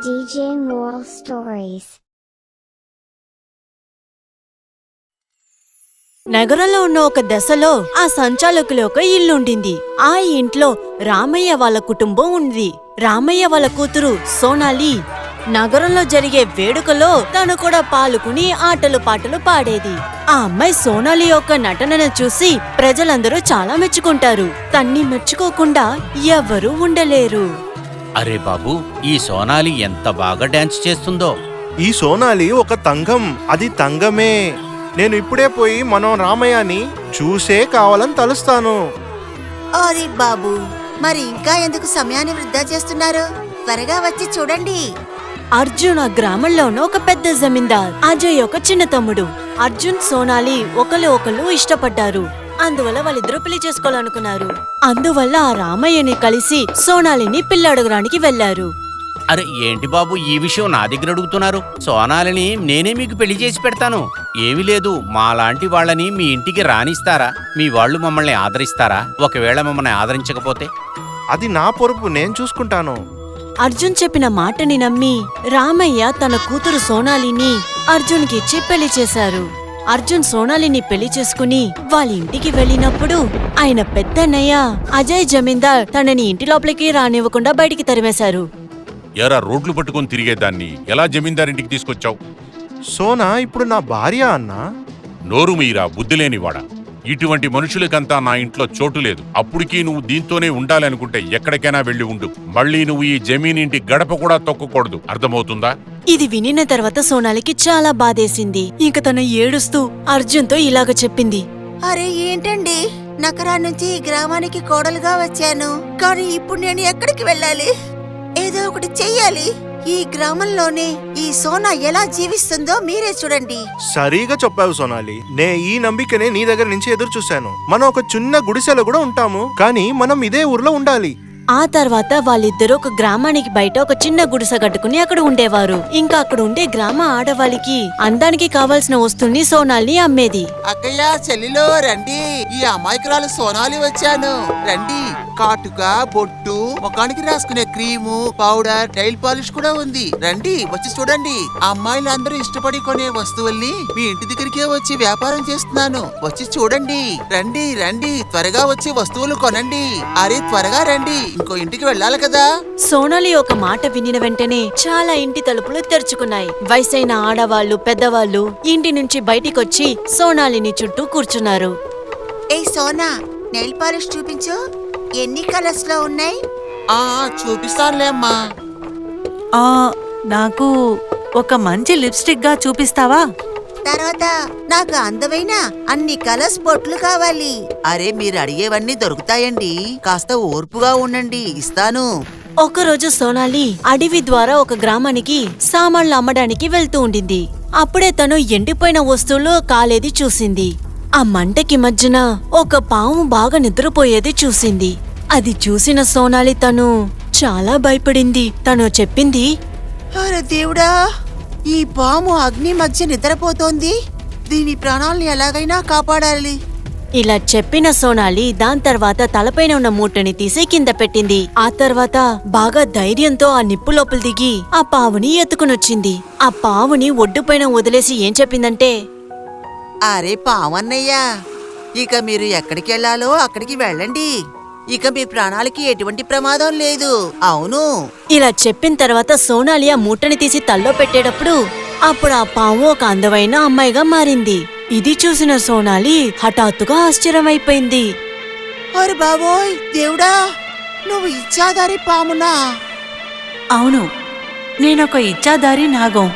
DJ Moral Stories. నగరంలో ఉన్న ఒక దశలో ఆ సంచాలకులు ఒక ఇల్లుండింది. ఆ ఇంట్లో రామయ్య వాళ్ళ కుటుంబం ఉంది. రామయ్య వాళ్ళ కూతురు సోనాలి నగరంలో జరిగే వేడుకలో తను కూడా పాల్గొని ఆటలు పాటలు పాడేది. ఆ అమ్మాయి సోనాలి యొక్క నటనను చూసి ప్రజలందరూ చాలా మెచ్చుకుంటారు. తన్ని మెచ్చుకోకుండా ఎవరూ ఉండలేరు. అరే బాబు, ఈ సోనాలి ఎంత బాగా డాన్స్ చేస్తుందో. ఈ సోనాలి ఒక తంగం, అది తంగమే. నేను ఇప్పుడే పోయి మనం రామయ్యని చూసే కావాలని తలుస్తాను. ఓరి బాబు, మరి ఇంకా ఎందుకు సమయాన్ని వృధా చేస్తున్నారు? త్వరగా వచ్చి చూడండి. అర్జున్ ఆ గ్రామంలో ఉన్న ఒక పెద్ద జమీందార్ అజయ్ ఒక చిన్న తమ్ముడు. అర్జున్ సోనాలి ఒకళ్ళు ఇష్టపడ్డారు. అందువల్ల వాళ్ళిద్దరూ పెళ్లి చేసుకోవాలనుకున్నారు. అందువల్ల ఆ రామయ్యని కలిసి సోనాలిని పిల్లడగడానికి వెళ్లారు. అరే ఏంటి బాబు, ఈ విషయం నా దగ్గర అడుగుతున్నారు? సోనాలిని నేనే మీకు పెళ్లి చేసి పెడతాను. ఏమీ లేదు, మాలాంటి వాళ్ళని మీ ఇంటికి రానిస్తారా? మీ వాళ్ళు మమ్మల్ని ఆదరిస్తారా? ఒకవేళ మమ్మల్ని ఆదరించకపోతే? అది నా పొరుపు, నేను చూసుకుంటాను. అర్జున్ చెప్పిన మాటని నమ్మి రామయ్య తన కూతురు సోనాలిని అర్జున్కి ఇచ్చి పెళ్లి చేశారు. అర్జున్ సోనాలిని పెళ్లి చేసుకుని వాళ్ళ ఇంటికి వెళ్ళినప్పుడు ఆయన పెద్దన్నయ్య అజయ్ జమీందార్ తనని ఇంటి లోపలికి రానివ్వకుండా బయటికి తరిమేశారు. ఎరా రోడ్లు పట్టుకొని తిరిగేదాన్ని ఎలా జమీందారింటికి తీసుకొచ్చావు? సోనా ఇప్పుడు నా భార్య అన్నా. నోరు మీరా బుద్ధిలేనివాడా! ఇటువంటి మనుషులకంతా నా ఇంట్లో చోటు లేదు. అప్పుడికి నువ్వు దీంతోనే ఉండాలనుకుంటే ఎక్కడికైనా వెళ్లి ఉండు. మళ్ళీ నువ్వు ఈ జమీనింటి గడప కూడా తొక్కకూడదు, అర్థమవుతుందా? ఇది వినిన తర్వాత సోనాలికి చాలా బాధేసింది. ఇంక తను ఏడుస్తూ అర్జున్తో ఇలాగ చెప్పింది. అరే ఏంటండి, నగరాన్నించి ఈ గ్రామానికి కోడలుగా వచ్చాను, కానీ ఇప్పుడు నేను ఎక్కడికి వెళ్ళాలి? ఏదో ఒకటి చెయ్యాలి. ఈ గ్రామంలోనే ఈ సోనా ఎలా జీవిస్తుందో మీరే చూడండి. సరిగా చెప్పావు సోనాలి. ఈ నమ్మికనే నీ దగ్గర నుంచి ఎదురు చూశాను. మనం ఒక చిన్న గుడిసెలో కూడా ఉంటాము, కానీ మనం ఇదే ఊర్లో ఉండాలి. ఆ తర్వాత వాళ్ళిద్దరూ ఒక గ్రామానికి బయట ఒక చిన్న గుడిసె కట్టుకుని అక్కడ ఉండేవారు. ఇంకా అక్కడ ఉండే గ్రామ ఆడవాళ్ళకి అందానికి కావాల్సిన వస్తువుని సోనాలిని అమ్మేది. అక్కయ్య, చెల్లిలో రండి, ఈ అమాయకురాలు సోనాలి వచ్చాను. రండి, కాటుక, బొట్టు, ముఖానికి రాసుకునే క్రీము, పౌడర్, నెయిల్ పాలిష్ కూడా ఉంది. రండి, వచ్చి చూడండి. అమ్మాయిలందరూ ఇష్టపడి కొనే వస్తువుల్ని మీ ఇంటి దగ్గరికే వచ్చి వ్యాపారం చేస్తున్నాను. వచ్చి చూడండి. రండి రండి, త్వరగా వచ్చి వస్తువులు కొనండి. అరే త్వరగా రండి, ఇంకో ఇంటికి వెళ్ళాలి కదా. సోనాలి ఒక మాట వినిన వెంటనే చాలా ఇంటి తలుపులు తెరుచుకున్నాయి. వయసైన ఆడవాళ్లు, పెద్దవాళ్లు ఇంటి నుంచి బయటికొచ్చి సోనాలిని చుట్టూ కూర్చున్నారు. ఏ సోనా, నెయిల్ పాలిష్ చూపించు. ఎన్ని కలర్స్ లో ఉన్నాయి? చూపిస్తానులే అమ్మా. నాకు ఒక మంచి లిప్స్టిక్ గా చూపిస్తావా? తర్వాత నాకు అందమైన అన్ని కలర్స్ బొట్లు కావాలి. అరే మీరు అడిగేవన్నీ దొరుకుతాయండి, కాస్త ఓర్పుగా ఉండండి, ఇస్తాను. ఒకరోజు సోనాలి అడవి ద్వారా ఒక గ్రామానికి సామాన్లు అమ్మడానికి వెళ్తూ ఉండింది. అప్పుడే తను ఎండిపోయిన వస్తువులు కాలేది చూసింది. ఆ మంటకి మధ్యన ఒక పాము బాగా నిద్రపోయేది చూసింది. అది చూసిన సోనాలి తను చాలా భయపడింది. తను చెప్పింది, అరే దేవుడా, ఈ పాము అగ్ని మధ్య నిద్రపోతోంది. దీని ప్రాణాల్ని ఎలాగైనా కాపాడాలి. ఇలా చెప్పిన సోనాలి దాని తర్వాత తలపైన ఉన్న మూటని తీసి కింద పెట్టింది. ఆ తర్వాత బాగా ధైర్యంతో ఆ నిప్పు లోపల దిగి ఆ పావుని ఎత్తుకునొచ్చింది. ఆ పావుని ఒడ్డుపైన వదిలేసి ఏం చెప్పిందంటే, అరే పావన్నయ్యా, ఇక మీరు ఎక్కడికి వెళ్ళాలో అక్కడికి వెళ్ళండి. ఇక మీ ప్రాణాలకి ఎటువంటి ప్రమాదం లేదు. అవును. ఇలా చెప్పిన తర్వాత సోనాలి ఆ మూటని తీసి తల్లో పెట్టేటప్పుడు అప్పుడు ఆ పాము ఒక అందమైన అమ్మాయిగా మారింది. ఇది చూసిన సోనాలి హఠాత్తుగా ఆశ్చర్యమైపోయింది. అరే బాబోయ్, దేవుడా, నువ్వు ఇచ్చాదారి పామునా? అవును, నేనొక ఇచ్చాదారి నాగం.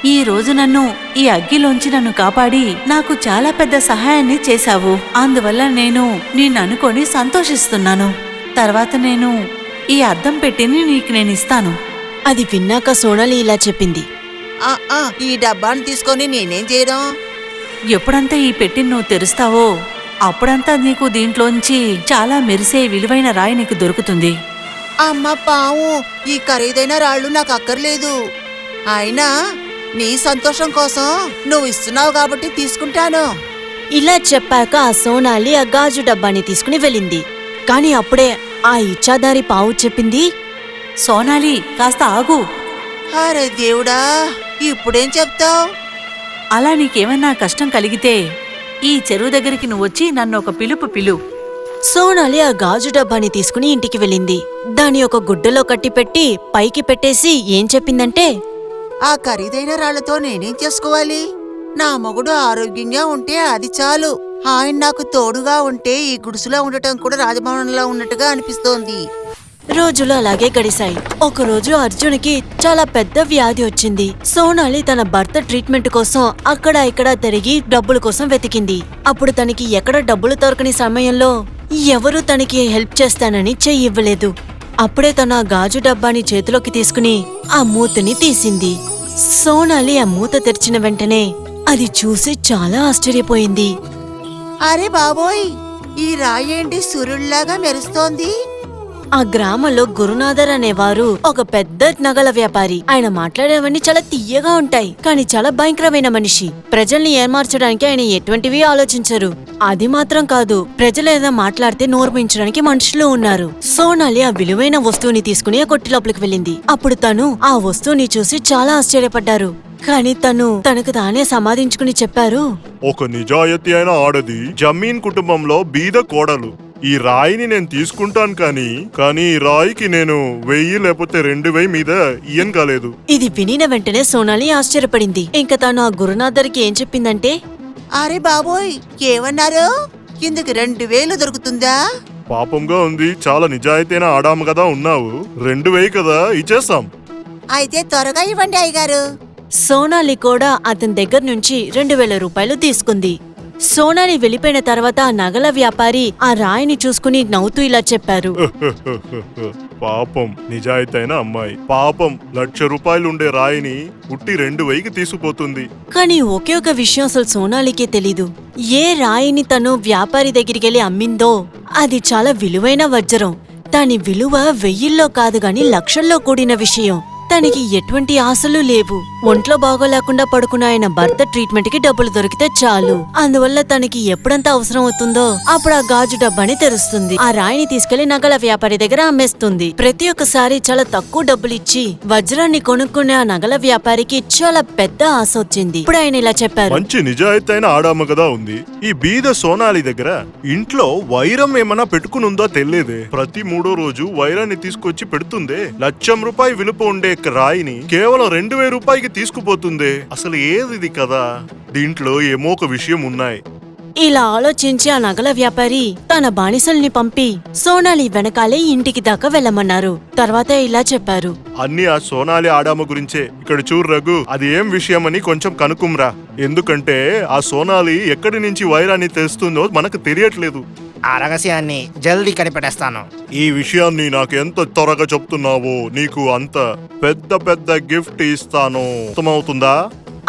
ఈ రోజు నన్ను ఈ అగ్గిలోంచి నన్ను కాపాడి నాకు చాలా పెద్ద సహాయాన్ని చేశావు. అందువల్ల నేను నిన్ననుకొని సంతోషిస్తున్నాను. తర్వాత నేను ఈ అద్దం పెట్టిని నీకు నేనిస్తాను. అది విన్నాక సోనాలి ఇలా చెప్పింది, ఈ డబ్బాని తీసుకొని నేనేం చేయడం? ఎప్పుడంతా ఈ పెట్టిని నువ్వు తెరుస్తావో అప్పుడంతా నీకు దీంట్లోంచి చాలా మెరిసే విలువైన రాయి నీకు దొరుకుతుంది. అమ్మ పాము, ఈ ఖరీదైన రాళ్ళు నాకు అక్కర్లేదు. అయినా నీ సంతోషం కోసం నువ్వు ఇస్తున్నావు కాబట్టి తీసుకుంటాను. ఇలా చెప్పాక ఆ సోనాలి ఆ గాజు డబ్బాని తీసుకుని వెళ్ళింది. కాని అప్పుడే ఆ ఇచ్చాదారి పావు చెప్పింది, సోనాలి, కాస్త ఆగు. అరే దేవుడా, ఇప్పుడేం చెప్తావ్? అలా నీకేమైనా కష్టం కలిగితే ఈ చెరువు దగ్గరికి నువ్వు వచ్చి నన్ను ఒక పిలు. సోనాలి ఆ గాజు డబ్బాని తీసుకుని ఇంటికి వెళ్ళింది. దాని ఒక గుడ్డలో కట్టిపెట్టి పైకి పెట్టేసి ఏం చెప్పిందంటే, ఆ ఖరీదైన రాళ్లతో నేనేం చేసుకోవాలి? నా మొగుడు ఆరోగ్యంగా ఉంటే అది చాలు. ఆయన నాకు తోడుగా ఉంటే ఈ గుడిసెలో ఉండటం కూడా రాజభవనంలో ఉన్నట్టుగా అనిపిస్తోంది. రోజులు అలాగే గడిశాయి. ఒకరోజు అర్జున్కి చాలా పెద్ద వ్యాధి వచ్చింది. సోనాలి తన భర్త ట్రీట్మెంట్ కోసం అక్కడ ఇక్కడ తిరిగి డబ్బుల కోసం వెతికింది. అప్పుడు తనకి ఎక్కడ డబ్బులు దొరకని సమయంలో ఎవరూ తనకి హెల్ప్ చేస్తానని చెయ్యి ఇవ్వలేదు. అప్పుడే తన ఆ గాజు డబ్బాని చేతిలోకి తీసుకుని ఆ మూతని తీసింది. సోనాలి ఆ మూత తెరిచిన వెంటనే అది చూసి చాలా ఆశ్చర్యపోయింది. అరే బాబోయ్, ఈ రాయేంటి సూర్యుడిలాగా మెరుస్తోంది? ఆ గ్రామంలో గురునాథర్ అనేవారు ఒక పెద్ద నగల వ్యాపారి. ఆయన మాట్లాడేవన్నీ చాలా తీయగా ఉంటాయి, కానీ చాలా భయంకరమైన మనిషి. ప్రజల్ని ఏమార్చడానికి ఆయన ఎటువంటివి ఆలోచించరు. అది మాత్రం కాదు, ప్రజలు ఏదో మాట్లాడితే నోర్మించడానికి మనుషులు ఉన్నారు. సోనాలి ఆ విలువైన వస్తువుని తీసుకుని ఆ కొట్టి లోపలికి వెళ్ళింది. అప్పుడు తను ఆ వస్తువుని చూసి చాలా ఆశ్చర్యపడ్డారు. కానీ తనకు తానే సమాధించుకుని చెప్పారు, ఒక నిజాయితీ అయిన ఆడది జమీన్ కుటుంబంలో బీద కోడలు. ఈ రాయిని నేను తీసుకుంటాను కానీ ఈ రాయికి నేను 1000 లేకపోతే 2000 మీద ఇయ్యను కాలేదు. ఇది వినిన వెంటనే సోనాలి ఆశ్చర్యపడింది. ఇంకా తను ఆ గురునాథర్కి ఏం చెప్పిందంటే, అరే బాబోయ్, ఏమన్నారు? ఇందుకు 2000 దొరుకుతుందా? పాపంగా ఉంది, చాలా నిజాయితీన ఆడాము కదా ఉన్నావు. 2000 కదా, ఇచ్చేస్తాం. అయితే త్వరగా ఇవ్వండి అయ్యగారు. సోనాలి కూడా అతని దగ్గర నుంచి 2000 రూపాయలు తీసుకుంది. సోనాలి వెళ్ళిపోయిన తర్వాత ఆ నగల వ్యాపారి ఆ రాయిని చూసుకుని నవ్వుతూ ఇలా చెప్పారు, పాపం నిజాయితీ అయిన అమ్మాయి. పాపం 1,00,000 రూపాయలు ఉండే రాయిని ఉట్టి 2000కి తీసుకుపోతుంది. కానీ ఒకే ఒక విషయం అసలు సోనాలికే తెలీదు. ఏ రాయిని తను వ్యాపారి దగ్గరికెళ్లి అమ్మిందో అది చాలా విలువైన వజ్రం. దాని విలువ 1000లో కాదు గాని లక్షల్లో కూడిన విషయం. తనకి ఎటువంటి ఆశలు లేవు. ఒంట్లో బాగోలేకుండా పడుకున్న ఆయన భర్త ట్రీట్మెంట్ కి డబ్బులు దొరికితే చాలు. అందువల్ల తనకి ఎప్పుడంతా అవసరం అవుతుందో అప్పుడు ఆ గాజు డబ్బాని తెరుస్తుంది. ఆ రాయిని తీసుకెళ్లి నగల వ్యాపారి దగ్గర అమ్మేస్తుంది. ప్రతి ఒక్కసారి చాలా తక్కువ డబ్బులిచ్చి వజ్రాన్ని కొనుక్కునే ఆ నగల వ్యాపారికి చాలా పెద్ద ఆశ వచ్చింది. ఇప్పుడు ఆయన ఇలా చెప్పారు, మంచి నిజాయితీ అయిన ఆడామ కదా ఉంది. ఈ బీద సోనాలి దగ్గర ఇంట్లో వైరం ఏమన్నా పెట్టుకునుందో తెలియదే. ప్రతి 3వ రోజు వైరాన్ని తీసుకొచ్చి పెడుతుందే. 1,00,000 రూపాయలు విలువ ఉండే రాయిని కేవలం 2000 రూపాయలకి తీసుకుపోతుందే. అసలు ఏది కదా? దీంట్లో ఏమో ఒక విషయం ఉన్నాయి. ఇలా ఆలోచించి ఆ నగల వ్యాపారి తన బానిసల్ని పంపి సోనాలి వెనకాలే ఇంటికి దాకా వెళ్ళమన్నారు. తర్వాత ఇలా చెప్పారు, అన్ని ఆ సోనాలి ఆడామ గురించే. ఇక్కడ చూడు రఘు, అది ఏం విషయమని కొంచెం కనుక్కుంరా. ఎందుకంటే ఆ సోనాలి ఎక్కడి నుంచి వైరాన్ని తెస్తుందో మనకు తెలియట్లేదు. ఆ రహస్యాన్ని జల్దీ కనిపెట్టేస్తాను. ఈ విషయాన్ని నాకు ఎంత త్వరగా చెప్తున్నావో నీకు అంత పెద్ద గిఫ్ట్ ఇస్తాను. అర్థమవుతుందా?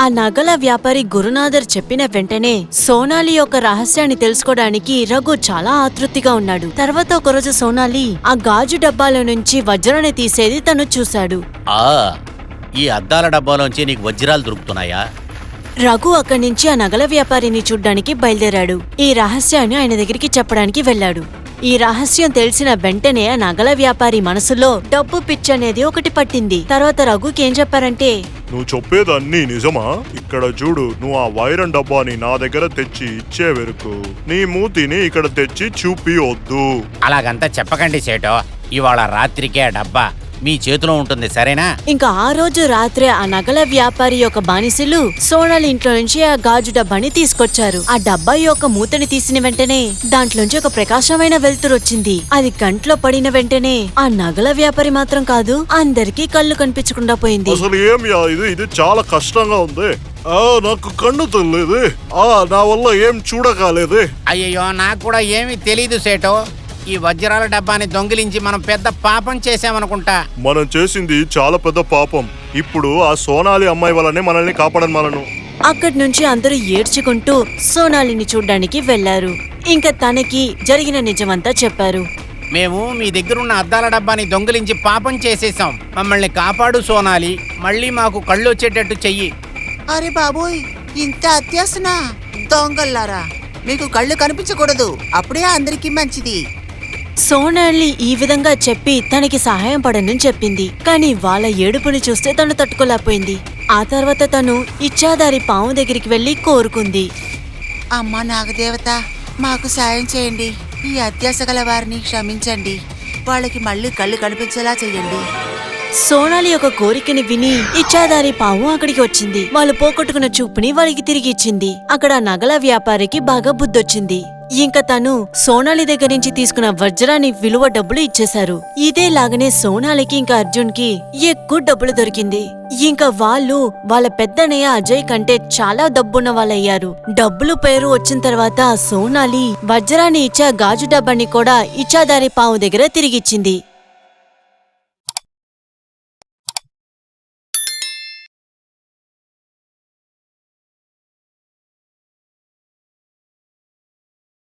ఆ నగల వ్యాపారి గురునాథర్ చెప్పిన వెంటనే సోనాలి యొక్క రహస్యాన్ని తెలుసుకోవడానికి రఘు చాలా ఆతృతిగా ఉన్నాడు. తర్వాత ఒకరోజు సోనాలి ఆ గాజు డబ్బాలో నుంచి వజ్రాన్ని తీసేది తను చూశాడు. ఈ అద్దాల డబ్బాలోంచి నీకు వజ్రాలు దొరుకుతున్నాయా? రఘు అక్కడి నుంచి ఆ నగల వ్యాపారిని చూడ్డానికి బయలుదేరాడు. ఈ రహస్యాన్ని ఆయన దగ్గరికి చెప్పడానికి వెళ్ళాడు. ఈ రహస్యం తెలిసిన వెంటనే ఆ నగల వ్యాపారి మనసులో డబ్బు పిచ్చి అనేది ఒకటి పట్టింది. తర్వాత రఘుకి ఏం చెప్పారంటే, నువ్వు చెప్పేదన్నీ నిజమా? ఇక్కడ చూడు, నువ్వు ఆ వైరం డబ్బాని నా దగ్గర తెచ్చి ఇచ్చే వరకు నీ మూతిని ఇక్కడ తెచ్చి చూపియొద్దు. అలాగంతా చెప్పకండి సేటో. ఇవాళ రాత్రికే ఆ డబ్బా మీ చేతిలో ఉంటుంది, సరేనా? ఇంకా ఆ రోజు రాత్రే ఆ నగల వ్యాపారి యొక్క బానిసలు సోనాలి ఇంట్లో నుంచి ఆ గాజు డబ్బాని తీసుకొచ్చారు. ఆ డబ్బా యొక్క మూతని తీసిన వెంటనే దాంట్లోంచి ఒక ప్రకాశమైన వెలుతురు వచ్చింది. అది కంట్లో పడిన వెంటనే ఆ నగల వ్యాపారి మాత్రం కాదు, అందరికీ కళ్ళు కనిపించకుండా పోయింది. అసలు ఏమి ఇది చాలా కష్టంగా ఉంది. నాకు కన్ను తెలియదు. నా వల్ల ఏం చూడకాలేదు. అయ్యయ్యో, నాకు కూడా ఏమీ తెలీదు సేటో. ఈ వజ్రాల డబ్బాని దొంగిలించి మనం పెద్ద పాపం చేసామనుకుంటా. మనం చేసింది చాలా పెద్ద పాపం. ఇప్పుడు ఆ సోనాలి అమ్మాయి వల్లనే మనల్ని కాపాడను మనను. అక్కడి నుంచి అందరూ ఏడ్చుకుంటూ సోనాలిని చూడ్డానికి వెళ్లారు. ఇంకా తనకి జరిగిన నిజమంతా చెప్పారు. మేము మీ దగ్గరున్న అద్దాల డబ్బాని దొంగిలించి పాపం చేసేసాం. మమ్మల్ని కాపాడు సోనాలి, మళ్ళీ మాకు కళ్ళు వచ్చేటట్టు చెయ్యి. అరే బాబోయ్, ఇంత అత్యాసనా? దొంగల్లారా, మీకు కళ్ళు కనిపించకూడదు, అప్పుడే అందరికీ మంచిది. సోనాలి ఈ విధంగా చెప్పి తనకి సహాయం పడనని చెప్పింది. కానీ వాళ్ళ ఏడుపుని చూస్తే తను తట్టుకోలేకపోయింది. ఆ తర్వాత తను ఇచ్చాదారి పాము దగ్గరికి వెళ్లి కోరుకుంది. అమ్మా నాగదేవత, మాకు సాయం చేయండి. ఈ అత్యాశ గల వారిని క్షమించండి. వాళ్ళకి మళ్ళీ కళ్ళు కనిపించేలా చెయ్యండి. సోనాలి యొక్క కోరికని విని ఇచ్చాదారి పాము అక్కడికి వచ్చింది. వాళ్ళు పోగొట్టుకున్న చూపుని వాళ్ళకి తిరిగి ఇచ్చింది. అక్కడ నగల వ్యాపారికి బాగా బుద్ధొచ్చింది. ఇంకా తను సోనాలి దగ్గర నుంచి తీసుకున్న వజ్రాన్ని విలువ డబ్బులు ఇచ్చేశారు. ఇదేలాగనే సోనాలికి ఇంకా అర్జున్ కి ఎక్కువ డబ్బులు దొరికింది. ఇంకా వాళ్ళు వాళ్ళ పెద్దనయ్య అజయ్ కంటే చాలా డబ్బున్న వాళ్ళయ్యారు. డబ్బులు పేరు వచ్చిన తర్వాత సోనాలి వజ్రాన్ని ఇచ్చే గాజు డబ్బాని కూడా ఇచ్చాదారి పాము దగ్గర తిరిగిచ్చింది.